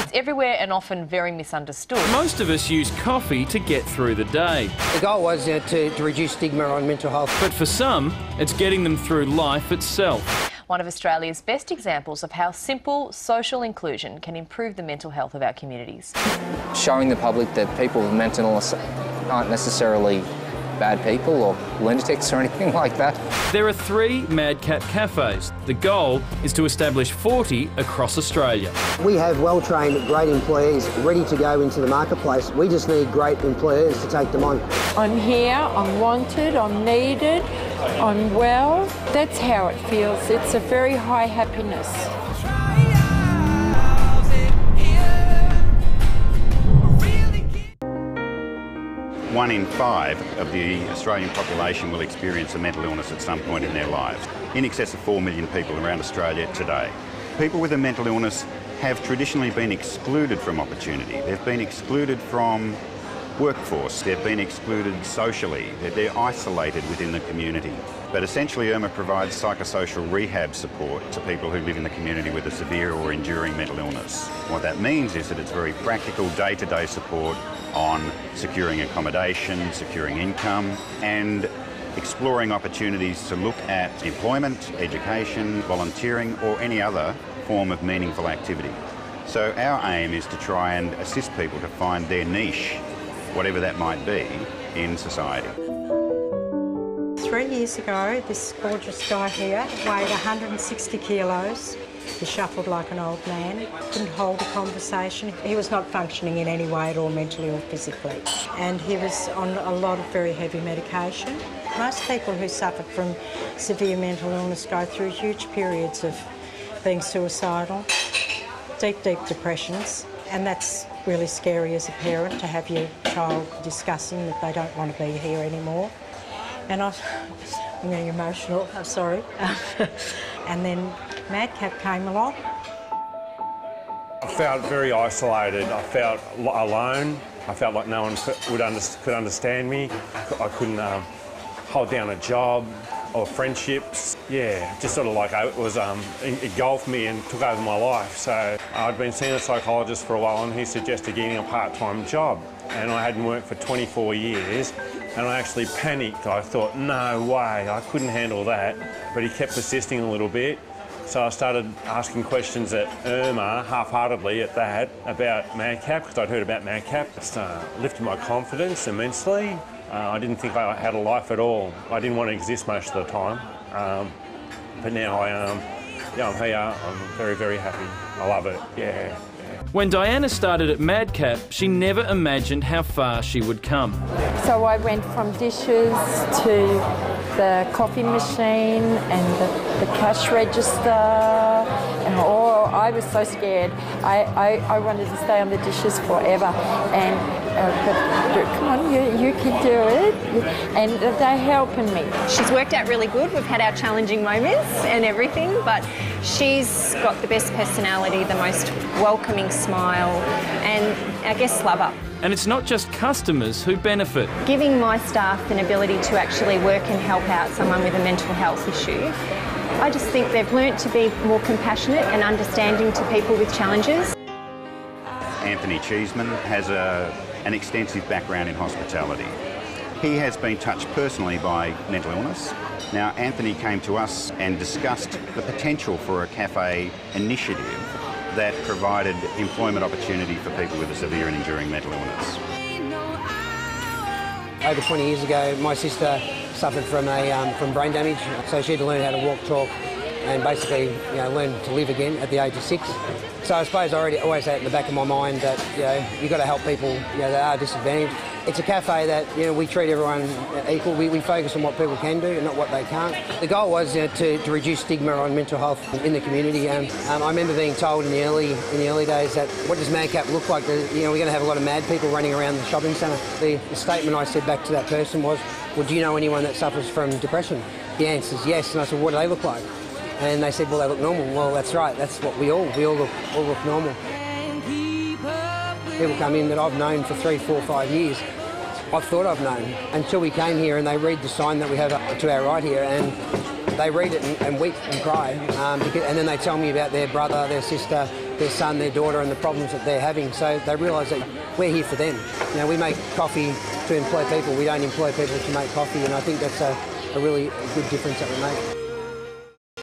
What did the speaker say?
It's everywhere and often very misunderstood. Most of us use coffee to get through the day. The goal was to reduce stigma on mental health. But for some, it's getting them through life itself. One of Australia's best examples of how simple social inclusion can improve the mental health of our communities. Showing the public that people with mental illness aren't necessarily bad people or lunatics or anything like that. There are 3 Madcap cafes. The goal is to establish 40 across Australia. We have well-trained, great employees ready to go into the marketplace. We just need great employers to take them on. I'm here, I'm wanted, I'm needed, I'm well. That's how it feels. It's a very high happiness. 1 in 5 of the Australian population will experience a mental illness at some point in their lives. In excess of 4 million people around Australia today. People with a mental illness have traditionally been excluded from opportunity. They've been excluded from workforce. They've been excluded socially. They're isolated within the community. But essentially, IRMA provides psychosocial rehab support to people who live in the community with a severe or enduring mental illness. What that means is that it's very practical day-to-day support on securing accommodation, securing income, and exploring opportunities to look at employment, education, volunteering, or any other form of meaningful activity. So our aim is to try and assist people to find their niche, whatever that might be, in society. 3 years ago, this gorgeous guy here weighed 160 kilos. He shuffled like an old man, couldn't hold a conversation. He was not functioning in any way at all, mentally or physically. And he was on a lot of very heavy medication. Most people who suffer from severe mental illness go through huge periods of being suicidal, deep, deep depressions, and that's really scary as a parent to have your child discussing that they don't want to be here anymore. And I'm getting emotional, I'm sorry. And then Madcap came along. I felt very isolated. I felt alone. I felt like no one could understand me. I couldn't hold down a job or friendships. Yeah, just sort of like it was engulfed me and took over my life. So I'd been seeing a psychologist for a while and he suggested getting a part-time job. And I hadn't worked for 24 years and I actually panicked. I thought, no way, I couldn't handle that. But he kept persisting a little bit. So I started asking questions at IRMA, half-heartedly at that, about Madcap, because I'd heard about Madcap. It lifted my confidence immensely. I didn't think I had a life at all. I didn't want to exist most of the time. But now I'm here. I'm very, very happy. I love it, yeah. When Diana started at Madcap, she never imagined how far she would come. So I went from dishes to the coffee machine and the cash register, and I was so scared. I wanted to stay on the dishes forever, and but come on, you can do it, and they're helping me. She's worked out really good. We've had our challenging moments and everything, but she's got the best personality, the most welcoming smile, and I guess lover. And it's not just customers who benefit. Giving my staff an ability to actually work and help out someone with a mental health issue, I just think they've learnt to be more compassionate and understanding to people with challenges. Anthony Cheeseman has an extensive background in hospitality. He has been touched personally by mental illness. Now, Anthony came to us and discussed the potential for a cafe initiative that provided employment opportunity for people with a severe and enduring mental illness. Over 20 years ago, my sister suffered from brain damage, so she had to learn how to walk, talk, and basically, learn to live again at the age of 6. So I suppose I always had it in the back of my mind that you've got to help people that are disadvantaged. It's a cafe that we treat everyone equal. We focus on what people can do and not what they can't. The goal was to reduce stigma on mental health in the community. I remember being told in the early days that what does Madcap look like? We're going to have a lot of mad people running around the shopping centre. The statement I said back to that person was, well, do you know anyone that suffers from depression? The answer is yes. And I said, what do they look like? And they said, well, they look normal. Well, that's right. That's what we all look normal. People come in that I've known for 3, 4, 5 years. I've thought I've known until we came here and they read the sign that we have to our right here, and they read it and weep and cry, and then they tell me about their brother, their sister, their son, their daughter and the problems that they're having. So they realise that we're here for them. You know, we make coffee to employ people. We don't employ people to make coffee, and I think that's a really good difference that we make.